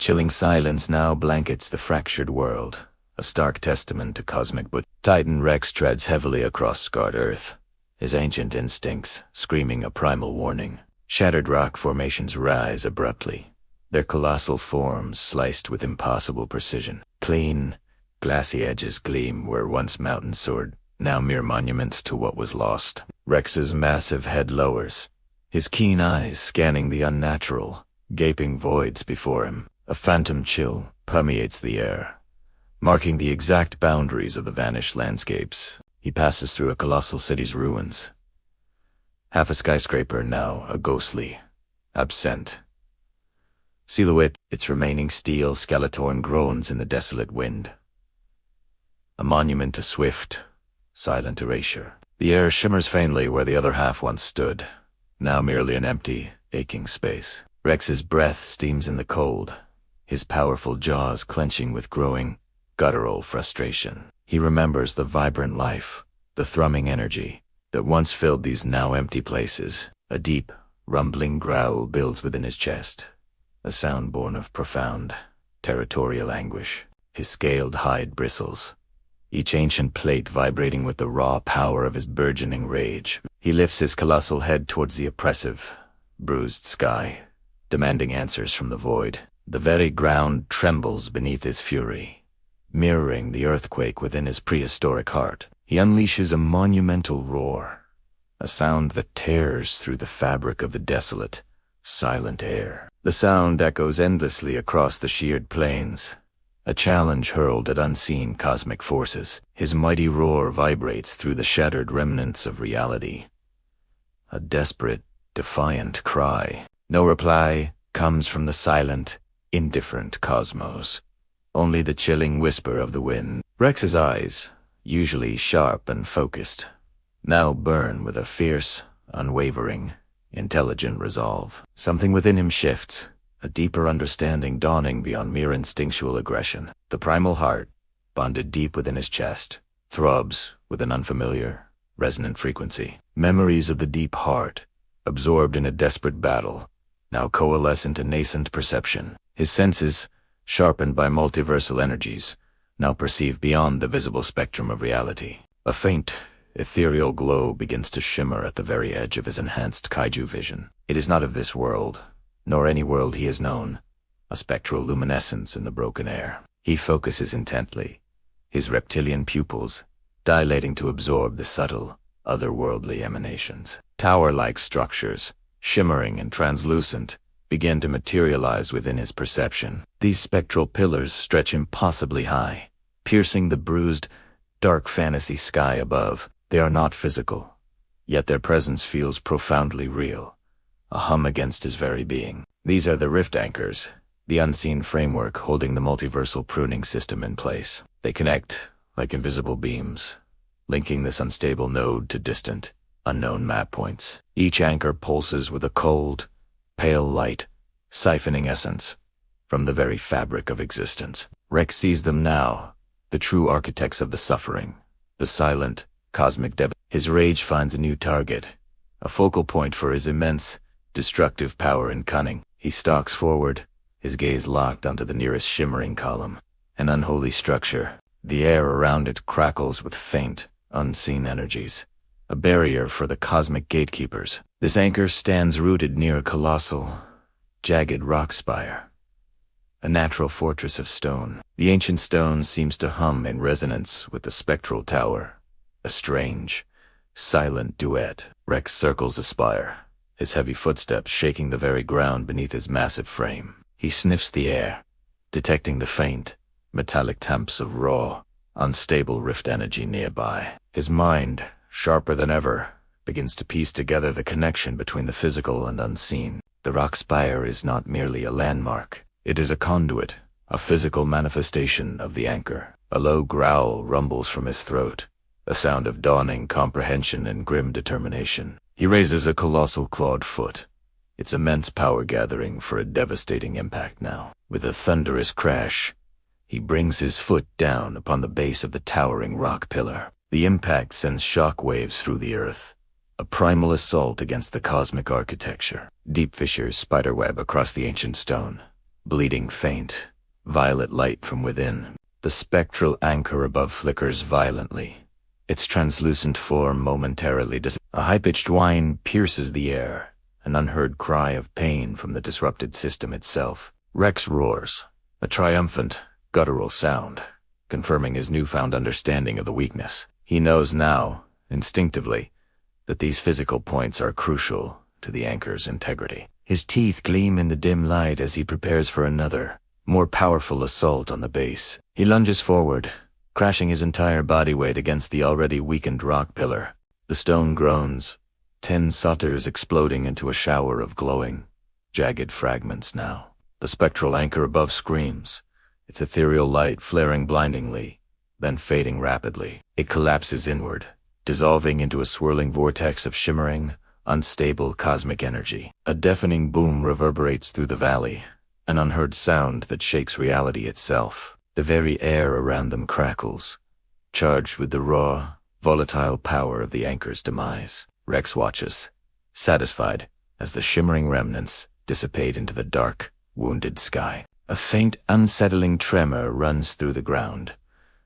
chilling silence now blankets the fractured world, a stark testament to cosmic but Titan Rex treads heavily across scarred earth, his ancient instincts screaming a primal warning. Shattered rock formations rise abruptly, their colossal forms sliced with impossible precision. Clean, glassy edges gleam where once mountains soared, now mere monuments to what was lost. Rex's massive head lowers, his keen eyes scanning the unnatural, gaping voids before him. A phantom chill permeates the air, marking the exact boundaries of the vanished landscapes. He passes through a colossal city's ruins. Half a skyscraper now a ghostly absent silhouette, its remaining steel skeleton groans in the desolate wind. A monument to swift, silent erasure. The air shimmers faintly where the other half once stood, now merely an empty, aching space. Rex's breath steams in the cold, his powerful jaws clenching with growing, guttural frustration. He remembers the vibrant life, the thrumming energy that once filled these now empty places. A deep, rumbling growl builds within his chest, a sound born of profound, territorial anguish. His scaled hide bristles, each ancient plate vibrating with the raw power of his burgeoning rage. He lifts his colossal head towards the oppressive, bruised sky, demanding answers from the void. The very ground trembles beneath his fury, mirroring the earthquake within his prehistoric heart. He unleashes a monumental roar, a sound that tears through the fabric of the desolate, silent air. The sound echoes endlessly across the sheared plains, a challenge hurled at unseen cosmic forces. His mighty roar vibrates through the shattered remnants of reality, a desperate, defiant cry. No reply comes from the silent, indifferent cosmos, only the chilling whisper of the wind. Rex's eyes, usually sharp and focused, now burn with a fierce, unwavering, intelligent resolve. Something within him shifts, a deeper understanding dawning beyond mere instinctual aggression. The primal heart, bonded deep within his chest, throbs with an unfamiliar, resonant frequency. Memories of the deep heart, absorbed in a desperate battle, now coalesce into nascent perception. His senses, sharpened by multiversal energies, now perceive beyond the visible spectrum of reality. A faint, ethereal glow begins to shimmer at the very edge of his enhanced kaiju vision. It is not of this world, nor any world he has known, a spectral luminescence in the broken air. He focuses intently, his reptilian pupils dilating to absorb the subtle, otherworldly emanations. Tower-like structures, shimmering and translucent, begin to materialize within his perception. These spectral pillars stretch impossibly high, piercing the bruised, dark fantasy sky above. They are not physical, yet their presence feels profoundly real, a hum against his very being. These are the rift anchors, the unseen framework holding the multiversal pruning system in place. They connect like invisible beams, linking this unstable node to distant, unknown map points. Each anchor pulses with a cold, pale light, siphoning essence from the very fabric of existence. Rex sees them now, the true architects of the suffering, the silent, cosmic His rage finds a new target, a focal point for his immense, destructive power and cunning. He stalks forward, his gaze locked onto the nearest shimmering column, an unholy structure. The air around it crackles with faint, unseen energies, a barrier for the cosmic gatekeepers. This anchor stands rooted near a colossal, jagged rock spire, a natural fortress of stone. The ancient stone seems to hum in resonance with the spectral tower, a strange, silent duet. Rex circles the spire, his heavy footsteps shaking the very ground beneath his massive frame. He sniffs the air, detecting the faint, metallic temps of raw, unstable rift energy nearby. His mind, sharper than ever, begins to piece together the connection between the physical and unseen. The rock spire is not merely a landmark. It is a conduit, a physical manifestation of the anchor. A low growl rumbles from his throat, a sound of dawning comprehension and grim determination. He raises a colossal clawed foot, its immense power gathering for a devastating impact now. With a thunderous crash, he brings his foot down upon the base of the towering rock pillar. The impact sends shock waves through the earth, a primal assault against the cosmic architecture. Deep fissures spiderweb across the ancient stone, bleeding faint, violet light from within. The spectral anchor above flickers violently, its translucent form momentarily A high-pitched whine pierces the air, an unheard cry of pain from the disrupted system itself. Rex roars, a triumphant, guttural sound, confirming his newfound understanding of the weakness. He knows now, instinctively, that these physical points are crucial to the anchor's integrity. His teeth gleam in the dim light as he prepares for another, more powerful assault on the base. He lunges forward, crashing his entire body weight against the already weakened rock pillar. The stone groans, 10 solders exploding into a shower of glowing, jagged fragments now. The spectral anchor above screams, its ethereal light flaring blindingly, then fading rapidly. It collapses inward, dissolving into a swirling vortex of shimmering, unstable cosmic energy. A deafening boom reverberates through the valley, an unheard sound that shakes reality itself. The very air around them crackles, charged with the raw, volatile power of the anchor's demise. Rex watches, satisfied, as the shimmering remnants dissipate into the dark, wounded sky. A faint, unsettling tremor runs through the ground,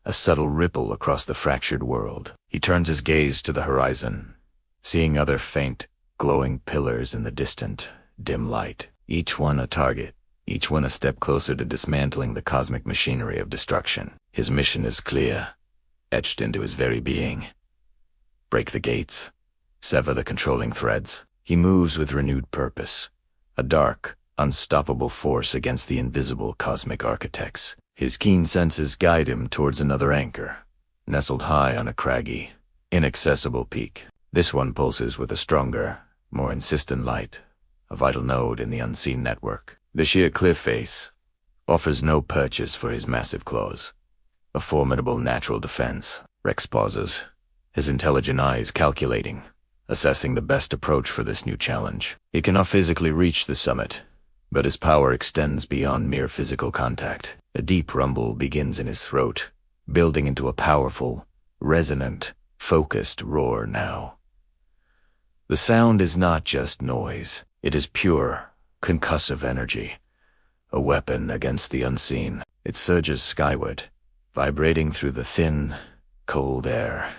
a subtle ripple across the fractured world. He turns his gaze to the horizon, seeing other faint, glowing pillars in the distant, dim light. Each one a target, each one a step closer to dismantling the cosmic machinery of destruction. His mission is clear, etched into his very being. Break the gates, sever the controlling threads. He moves with renewed purpose, a dark, unstoppable force against the invisible cosmic architects. His keen senses guide him towards another anchor, nestled high on a craggy, inaccessible peak. This one pulses with a stronger, more insistent light, a vital node in the unseen network. The sheer cliff face offers no purchase for his massive claws, a formidable natural defense. Rex pauses, his intelligent eyes calculating, assessing the best approach for this new challenge. He cannot physically reach the summit, but his power extends beyond mere physical contact. A deep rumble begins in his throat, building into a powerful, resonant, focused roar now. The sound is not just noise, it is pure, concussive energy, a weapon against the unseen. It surges skyward, vibrating through the thin, cold air,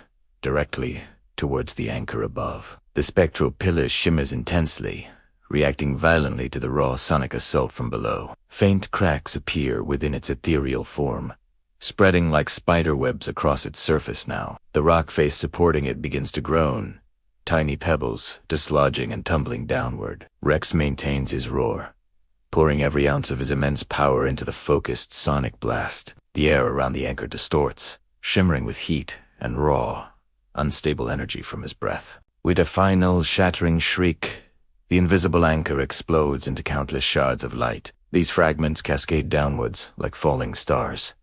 directly towards the anchor above. The spectral pillar shimmers intensely, reacting violently to the raw sonic assault from below. Faint cracks appear within its ethereal form, spreading like spider webs across its surface now. The rock face supporting it begins to groan, tiny pebbles dislodging and tumbling downward. Rex maintains his roar, pouring every ounce of his immense power into the focused sonic blast. The air around the anchor distorts, shimmering with heat and raw, unstable energy from his breath. With a final shattering shriek, the invisible anchor explodes into countless shards of light. These fragments cascade downwards like falling stars,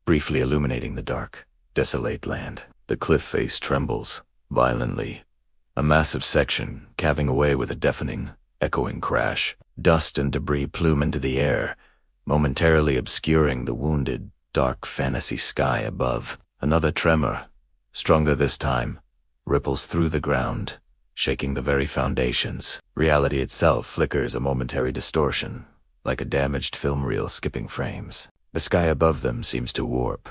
briefly illuminating the dark, desolate land. The cliff face trembles, violently, a massive section calving away with a deafening, echoing crash. Dust and debris plume into the air, momentarily obscuring the wounded, dark fantasy sky above. Another tremor, stronger this time, ripples through the ground, shaking the very foundations. Reality itself flickers a momentary distortion, like a damaged film reel skipping frames. The sky above them seems to warp,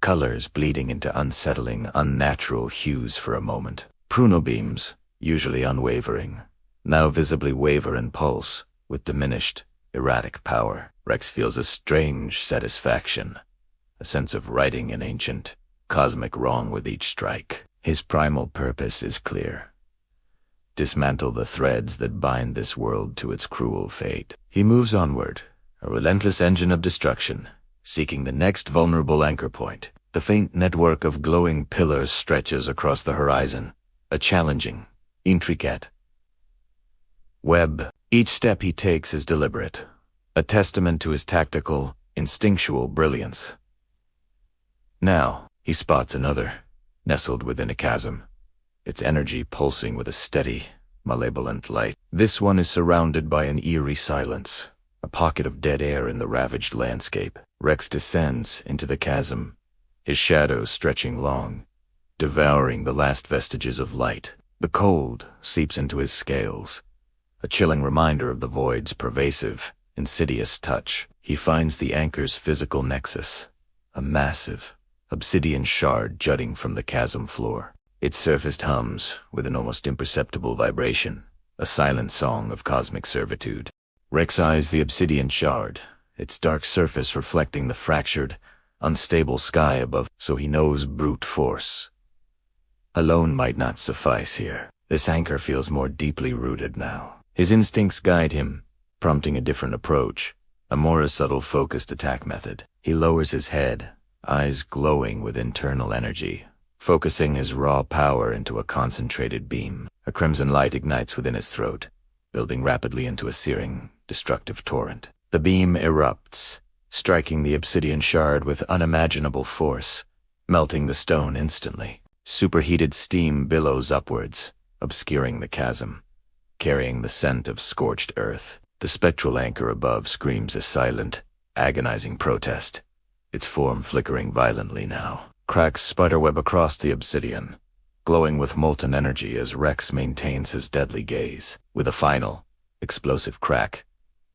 colors bleeding into unsettling, unnatural hues for a moment. Pruno beams, usually unwavering, now visibly waver and pulse, with diminished, erratic power. Rex feels a strange satisfaction, a sense of righting an ancient, cosmic wrong with each strike. His primal purpose is clear. Dismantle the threads that bind this world to its cruel fate. He moves onward, a relentless engine of destruction, seeking the next vulnerable anchor point. The faint network of glowing pillars stretches across the horizon, a challenging, intricate web. Each step he takes is deliberate, a testament to his tactical, instinctual brilliance. Now, he spots another, nestled within a chasm, its energy pulsing with a steady, malevolent light. This one is surrounded by an eerie silence, a pocket of dead air in the ravaged landscape. Rex descends into the chasm, his shadow stretching long, devouring the last vestiges of light. The cold seeps into his scales, a chilling reminder of the void's pervasive, insidious touch. He finds the anchor's physical nexus, a massive, obsidian shard jutting from the chasm floor. Its surface hums with an almost imperceptible vibration, a silent song of cosmic servitude. Rex eyes the obsidian shard, its dark surface reflecting the fractured, unstable sky above, so he knows brute force alone might not suffice here. This anchor feels more deeply rooted now. His instincts guide him, prompting a different approach, a more subtle focused attack method. He lowers his head, eyes glowing with internal energy, focusing his raw power into a concentrated beam. A crimson light ignites within his throat, building rapidly into a searing, destructive torrent. The beam erupts, striking the obsidian shard with unimaginable force, melting the stone instantly. Superheated steam billows upwards, obscuring the chasm, carrying the scent of scorched earth. The spectral anchor above screams a silent, agonizing protest, its form flickering violently now. Cracks spiderweb across the obsidian, glowing with molten energy as Rex maintains his deadly gaze. With a final, explosive crack,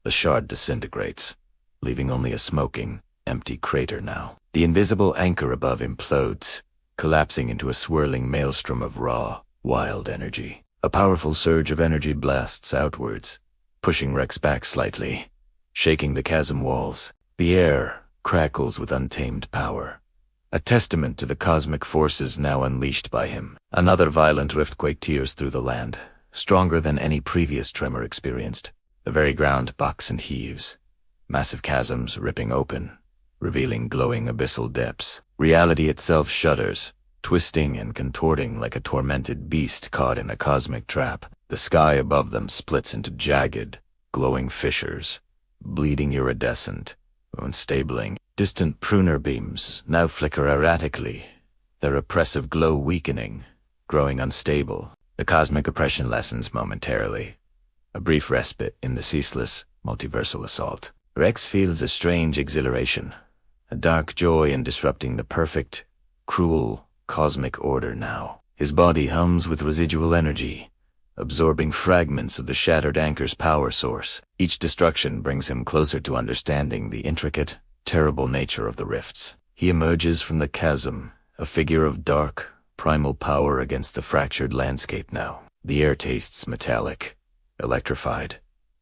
the shard disintegrates, leaving only a smoking, empty crater now. The invisible anchor above implodes, collapsing into a swirling maelstrom of raw, wild energy. A powerful surge of energy blasts outwards, pushing Rex back slightly, shaking the chasm walls. The air crackles with untamed power, a testament to the cosmic forces now unleashed by him. Another violent riftquake tears through the land, stronger than any previous tremor experienced. The very ground bucks and heaves, massive chasms ripping open, revealing glowing abyssal depths. Reality itself shudders, twisting and contorting like a tormented beast caught in a cosmic trap. The sky above them splits into jagged, glowing fissures, bleeding iridescent, unstabling. Distant pruner beams now flicker erratically, their oppressive glow weakening, growing unstable. The cosmic oppression lessens momentarily, a brief respite in the ceaseless, multiversal assault. Rex feels a strange exhilaration, a dark joy in disrupting the perfect, cruel, cosmic order now. His body hums with residual energy, absorbing fragments of the shattered anchor's power source. Each destruction brings him closer to understanding the intricate, terrible nature of the rifts. He emerges from the chasm, a figure of dark, primal power against the fractured landscape now. The air tastes metallic, electrified,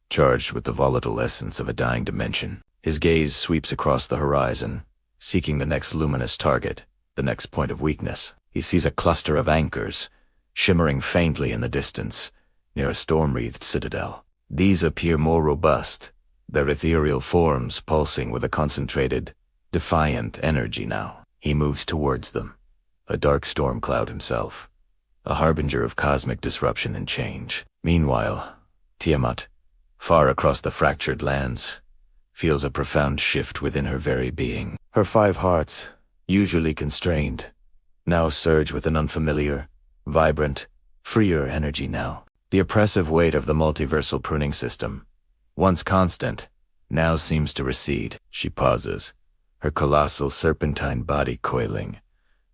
charged with the volatile essence of a dying dimension. His gaze sweeps across the horizon, seeking the next luminous target, the next point of weakness. He sees a cluster of anchors, shimmering faintly in the distance, near a storm-wreathed citadel. These appear more robust, their ethereal forms pulsing with a concentrated, defiant energy now. He moves towards them, a dark storm cloud himself, a harbinger of cosmic disruption and change. Meanwhile, Tiamat, far across the fractured lands, feels a profound shift within her very being. Her 5 hearts, usually constrained, now surge with an unfamiliar, vibrant, freer energy now. The oppressive weight of the multiversal pruning system, once constant, now seems to recede. She pauses, her colossal serpentine body coiling,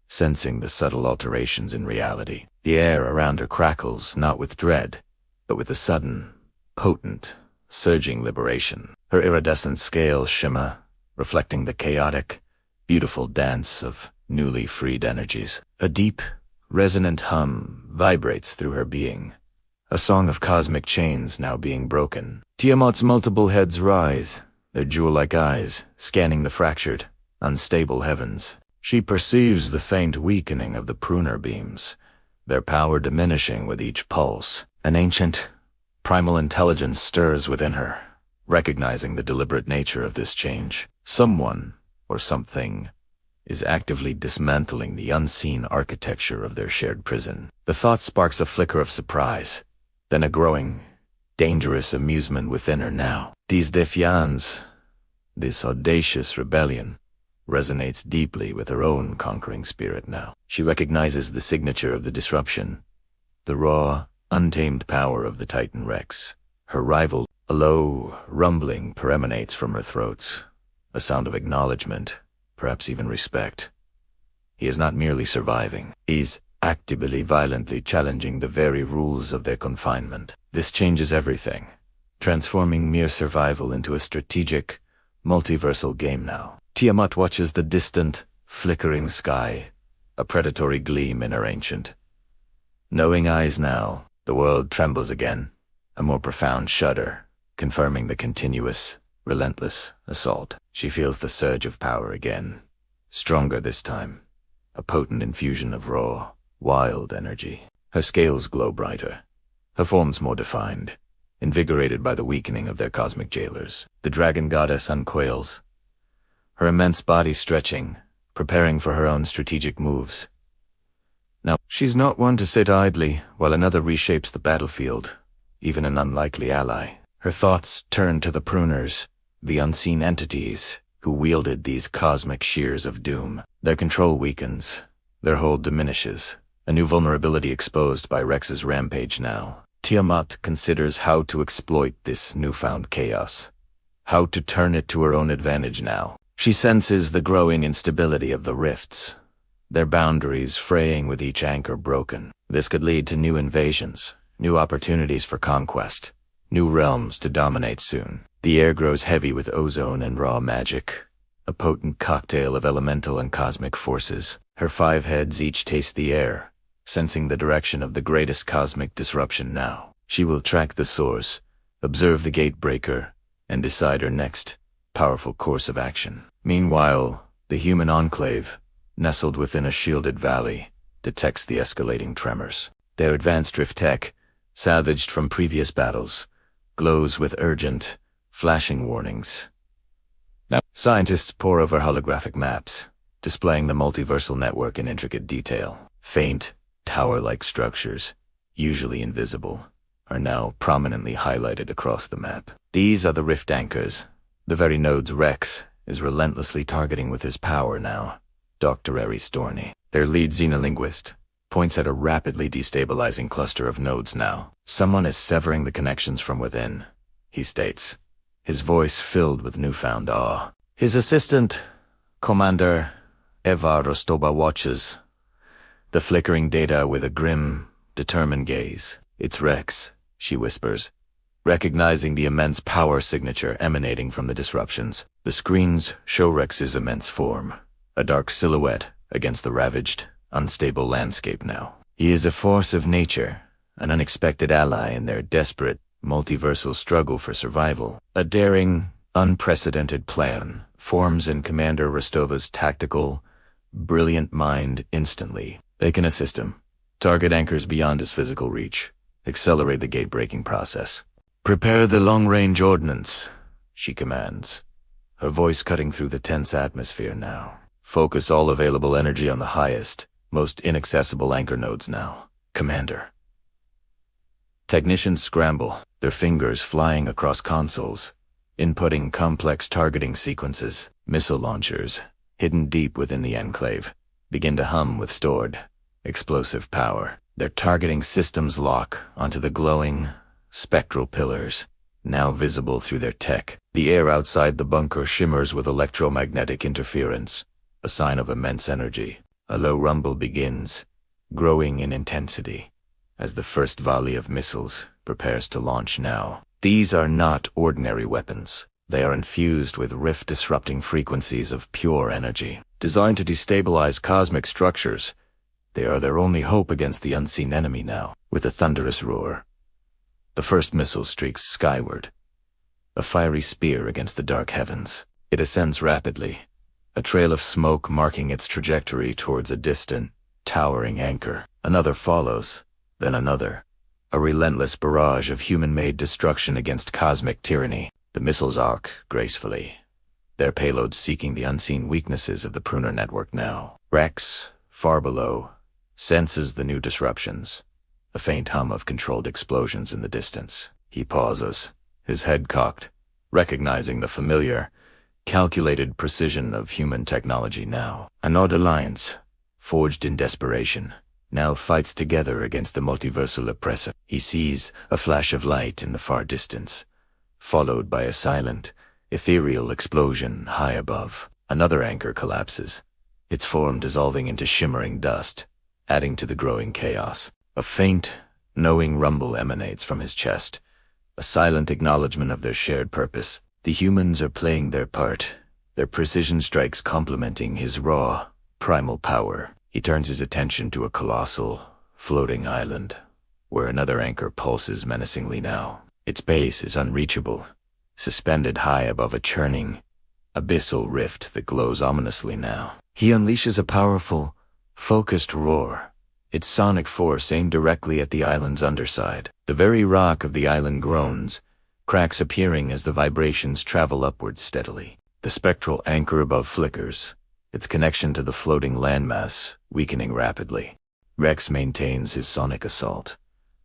sensing the subtle alterations in reality. The air around her crackles not with dread, but with a sudden, potent, surging liberation. Her iridescent scales shimmer, reflecting the chaotic, beautiful dance of newly freed energies. A deep, resonant hum vibrates through her being, a song of cosmic chains now being broken. Tiamat's multiple heads rise, their jewel-like eyes scanning the fractured, unstable heavens. She perceives the faint weakening of the pruner beams, their power diminishing with each pulse. An ancient, primal intelligence stirs within her, recognizing the deliberate nature of this change. Someone, or something, is actively dismantling the unseen architecture of their shared prison. The thought sparks a flicker of surprise, then a growing, dangerous amusement within her now. These defiance, this audacious rebellion, resonates deeply with her own conquering spirit now. She recognizes the signature of the disruption, the raw, untamed power of the Titan Rex. Her rival, a low, rumbling emanates from her throats, a sound of acknowledgement, perhaps even respect. He is not merely surviving, he's actively violently challenging the very rules of their confinement. This changes everything, transforming mere survival into a strategic, multiversal game now. Tiamat watches the distant, flickering sky, a predatory gleam in her ancient, knowing eyes now. The world trembles again, a more profound shudder, confirming the continuous, relentless assault. She feels the surge of power again, stronger this time, a potent infusion of raw, wild energy. Her scales glow brighter, her forms more defined, invigorated by the weakening of their cosmic jailers. The dragon goddess uncoils, her immense body stretching, preparing for her own strategic moves. Now, she's not one to sit idly while another reshapes the battlefield, even an unlikely ally. Her thoughts turn to the Pruners, the unseen entities who wielded these cosmic shears of doom. Their control weakens, their hold diminishes, a new vulnerability exposed by Rex's rampage now. Tiamat considers how to exploit this newfound chaos, how to turn it to her own advantage now. She senses the growing instability of the rifts, their boundaries fraying with each anchor broken. This could lead to new invasions, new opportunities for conquest, new realms to dominate soon. The air grows heavy with ozone and raw magic, a potent cocktail of elemental and cosmic forces. Her 5 heads each taste the air, sensing the direction of the greatest cosmic disruption now. She will track the source, observe the Gatebreaker, and decide her next powerful course of action. Meanwhile, the human enclave, nestled within a shielded valley, detects the escalating tremors. Their advanced drift tech, salvaged from previous battles, glows with urgent, flashing warnings. Now, scientists pore over holographic maps, displaying the multiversal network in intricate detail. Faint, tower-like structures, usually invisible, are now prominently highlighted across the map. These are the rift anchors, the very nodes Rex is relentlessly targeting with his power now. Dr. Storny, their lead xenolinguist, points at a rapidly destabilizing cluster of nodes now. Someone is severing the connections from within, he states, his voice filled with newfound awe. His assistant, Commander Eva Rostoba, watches the flickering data with a grim, determined gaze. It's Rex, she whispers, recognizing the immense power signature emanating from the disruptions. The screens show Rex's immense form, a dark silhouette against the ravaged, unstable landscape now. He is a force of nature, an unexpected ally in their desperate, multiversal struggle for survival. A daring, unprecedented plan forms in Commander Rostova's tactical, brilliant mind instantly. They can assist him, target anchors beyond his physical reach, accelerate the gate-breaking process. Prepare the long-range ordnance, she commands, her voice cutting through the tense atmosphere now. Focus all available energy on the highest, most inaccessible anchor nodes now, Commander. Technicians scramble, their fingers flying across consoles, inputting complex targeting sequences. Missile launchers, hidden deep within the enclave, begin to hum with stored, explosive power. Their targeting systems lock onto the glowing, spectral pillars, now visible through their tech. The air outside the bunker shimmers with electromagnetic interference, a sign of immense energy. A low rumble begins, growing in intensity, as the first volley of missiles prepares to launch now. These are not ordinary weapons. They are infused with rift-disrupting frequencies of pure energy. Designed to destabilize cosmic structures, they are their only hope against the unseen enemy now. With a thunderous roar, the first missile streaks skyward, a fiery spear against the dark heavens. It ascends rapidly, a trail of smoke marking its trajectory towards a distant, towering anchor. Another follows, then another, a relentless barrage of human-made destruction against cosmic tyranny. The missiles arc gracefully, their payloads seeking the unseen weaknesses of the Pruner network now. Rex, far below, senses the new disruptions, a faint hum of controlled explosions in the distance. He pauses, his head cocked, recognizing the familiar, calculated precision of human technology now. An odd alliance, forged in desperation, now fights together against the multiversal oppressor. He sees a flash of light in the far distance, followed by a silent, ethereal explosion high above. Another anchor collapses, its form dissolving into shimmering dust, adding to the growing chaos. A faint, knowing rumble emanates from his chest, a silent acknowledgement of their shared purpose. The humans are playing their part, their precision strikes complementing his raw, primal power. He turns his attention to a colossal, floating island, where another anchor pulses menacingly now. Its base is unreachable, suspended high above a churning, abyssal rift that glows ominously now. He unleashes a powerful, focused roar, its sonic force aimed directly at the island's underside. The very rock of the island groans, cracks appearing as the vibrations travel upwards steadily. The spectral anchor above flickers, its connection to the floating landmass weakening rapidly. Rex maintains his sonic assault,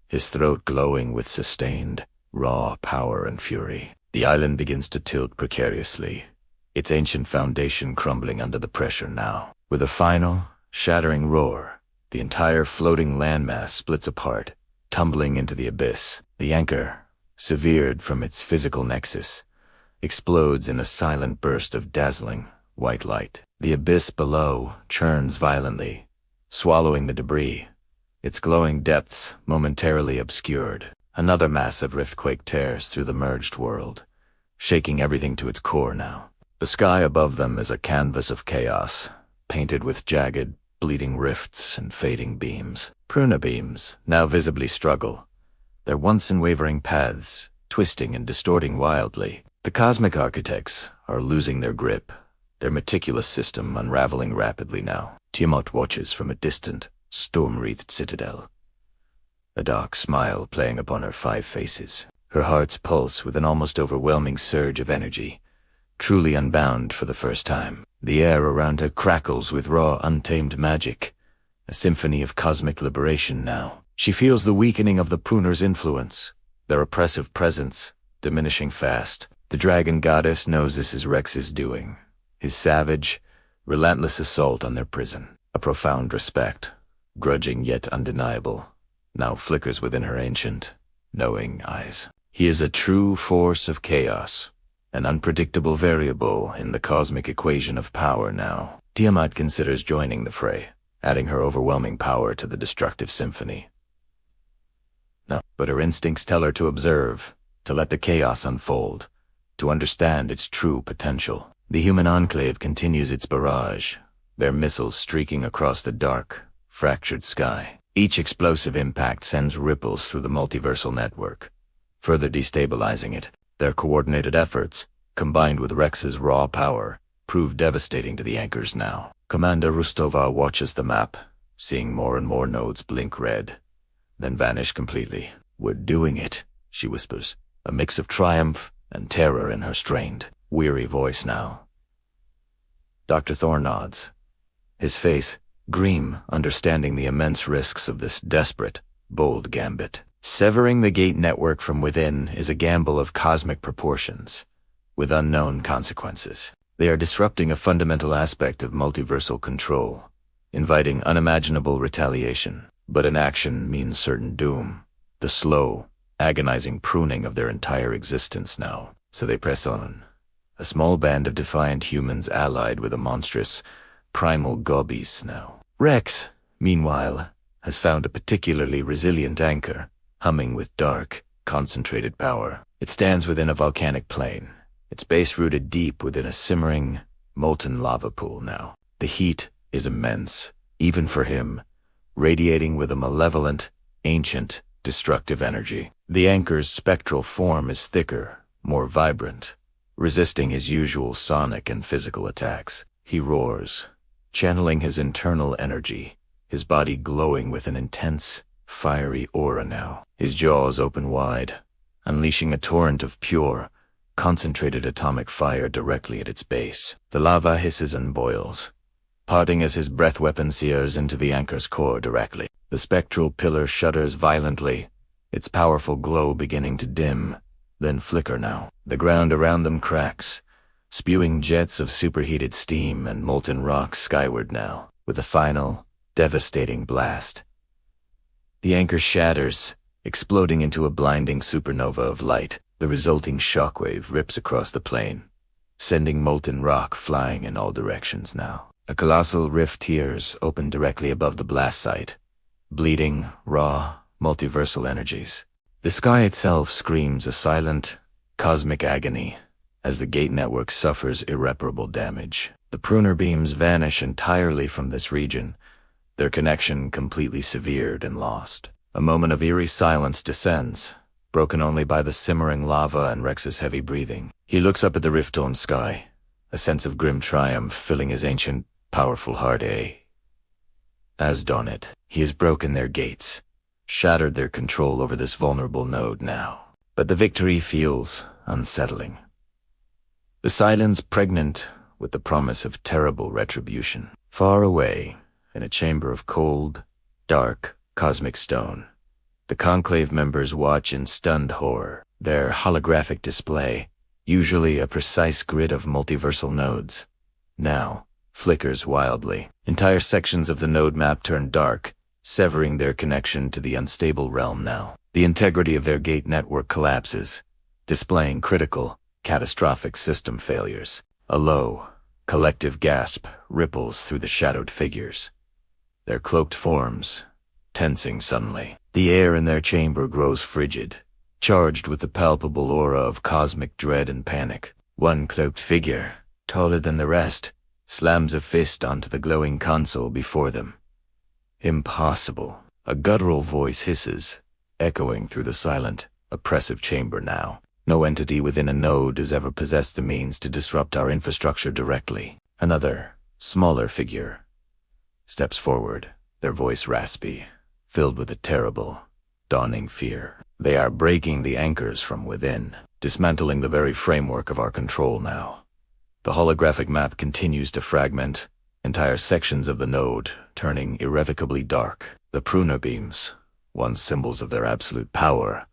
his throat glowing with sustained, raw power and fury. The island begins to tilt precariously, its ancient foundation crumbling under the pressure now. With a final, shattering roar, the entire floating landmass splits apart, tumbling into the abyss. The anchor, severed from its physical nexus, explodes in a silent burst of dazzling, white light. The abyss below churns violently, swallowing the debris, its glowing depths momentarily obscured. Another massive riftquake tears through the merged world, shaking everything to its core now. The sky above them is a canvas of chaos, painted with jagged, bleeding rifts and fading beams. Pruner beams now visibly struggle, their once unwavering paths twisting and distorting wildly. The cosmic architects are losing their grip, their meticulous system unraveling rapidly now. Tiamat watches from a distant, storm-wreathed citadel, a dark smile playing upon her 5 faces. Her heart's pulse with an almost overwhelming surge of energy, truly unbound for the first time. The air around her crackles with raw, untamed magic, a symphony of cosmic liberation now. She feels the weakening of the Pruners' influence, their oppressive presence diminishing fast. The dragon goddess knows this is Rex's doing, his savage, relentless assault on their prison. A profound respect, grudging yet undeniable, now flickers within her ancient, knowing eyes. He is a true force of chaos, an unpredictable variable in the cosmic equation of power now. Tiamat considers joining the fray, adding her overwhelming power to the destructive symphony. No, but her instincts tell her to observe, to let the chaos unfold, to understand its true potential. The human enclave continues its barrage, their missiles streaking across the dark, fractured sky. Each explosive impact sends ripples through the multiversal network, further destabilizing it. Their coordinated efforts, combined with Rex's raw power, prove devastating to the anchors now. Commander Rustova watches the map, seeing more and more nodes blink red, then vanish completely. "We're doing it," she whispers, a mix of triumph and terror in her strained, weary voice now. Dr. Thor nods, his face grim, understanding the immense risks of this desperate, bold gambit. Severing the gate network from within is a gamble of cosmic proportions, with unknown consequences. They are disrupting a fundamental aspect of multiversal control, inviting unimaginable retaliation. But inaction means certain doom, the slow, agonizing pruning of their entire existence now. So they press on, a small band of defiant humans allied with a monstrous, primal gobies now. Rex, meanwhile, has found a particularly resilient anchor, humming with dark, concentrated power. It stands within a volcanic plain, its base rooted deep within a simmering, molten lava pool now. The heat is immense, even for him, radiating with a malevolent, ancient, destructive energy. The anchor's spectral form is thicker, more vibrant, resisting his usual sonic and physical attacks. He roars, channeling his internal energy, his body glowing with an intense, fiery aura now. His jaws open wide, unleashing a torrent of pure, concentrated atomic fire directly at its base. The lava hisses and boils, parting as his breath weapon sears into the anchor's core directly. The spectral pillar shudders violently, its powerful glow beginning to dim, then flicker now. The ground around them cracks, spewing jets of superheated steam and molten rock skyward now, with a final, devastating blast. The anchor shatters, exploding into a blinding supernova of light. The resulting shockwave rips across the plain, sending molten rock flying in all directions now. A colossal rift tears open directly above the blast site, bleeding, raw, multiversal energies. The sky itself screams a silent, cosmic agony as the gate network suffers irreparable damage. The pruner beams vanish entirely from this region, their connection completely severed and lost. A moment of eerie silence descends, broken only by the simmering lava and Rex's heavy breathing. He looks up at the rift-toned sky, a sense of grim triumph filling his ancient, powerful heart. As done it, he has broken their gates, shattered their control over this vulnerable node now. But the victory feels unsettling. The silence pregnant with the promise of terrible retribution. Far away, in a chamber of cold, dark, cosmic stone, the Conclave members watch in stunned horror. Their holographic display, usually a precise grid of multiversal nodes, now flickers wildly. Entire sections of the node map turn dark, severing their connection to the unstable realm now. The integrity of their gate network collapses, displaying critical, catastrophic system failures. A low, collective gasp ripples through the shadowed figures, their cloaked forms tensing suddenly. The air in their chamber grows frigid, charged with the palpable aura of cosmic dread and panic. One cloaked figure, taller than the rest, slams a fist onto the glowing console before them. Impossible. A guttural voice hisses, echoing through the silent, oppressive chamber now. No entity within a node has ever possessed the means to disrupt our infrastructure directly. Another, smaller figure steps forward, their voice raspy, filled with a terrible, dawning fear. They are breaking the anchors from within, dismantling the very framework of our control now. The holographic map continues to fragment, entire sections of the node turning irrevocably dark. The pruner beams, once symbols of their absolute power,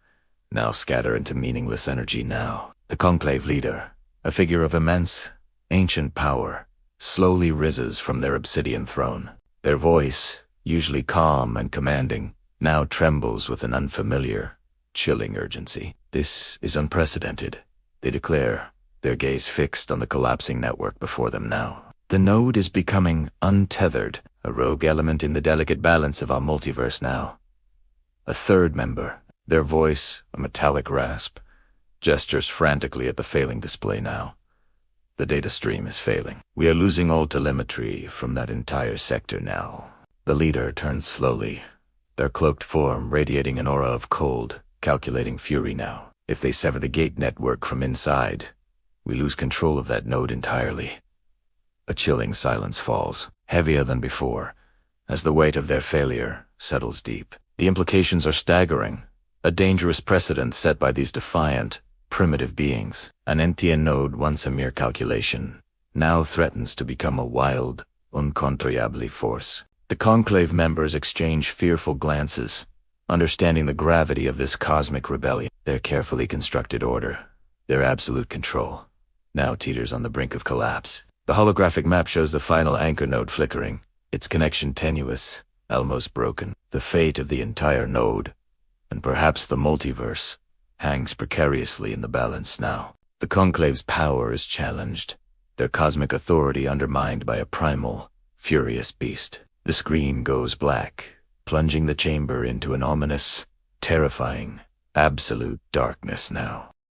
now scatter into meaningless energy now. The Conclave leader, a figure of immense, ancient power, slowly rises from their obsidian throne. Their voice, usually calm and commanding, now trembles with an unfamiliar, chilling urgency. This is unprecedented, they declare, their gaze fixed on the collapsing network before them now. The node is becoming untethered, a rogue element in the delicate balance of our multiverse now. A third member, their voice a metallic rasp, gestures frantically at the failing display now. The data stream is failing. We are losing all telemetry from that entire sector now. The leader turns slowly, their cloaked form radiating an aura of cold, calculating fury now. If they sever the gate network from inside, we lose control of that node entirely. A chilling silence falls, heavier than before, as the weight of their failure settles deep. The implications are staggering, a dangerous precedent set by these defiant, primitive beings. An Entian node, once a mere calculation, now threatens to become a wild, uncontrollable force. The Conclave members exchange fearful glances, understanding the gravity of this cosmic rebellion. Their carefully constructed order, their absolute control, now teeters on the brink of collapse. The holographic map shows the final anchor node flickering, its connection tenuous, almost broken. The fate of the entire node, and perhaps the multiverse, hangs precariously in the balance now. The Conclave's power is challenged, their cosmic authority undermined by a primal, furious beast. The screen goes black, plunging the chamber into an ominous, terrifying, absolute darkness now.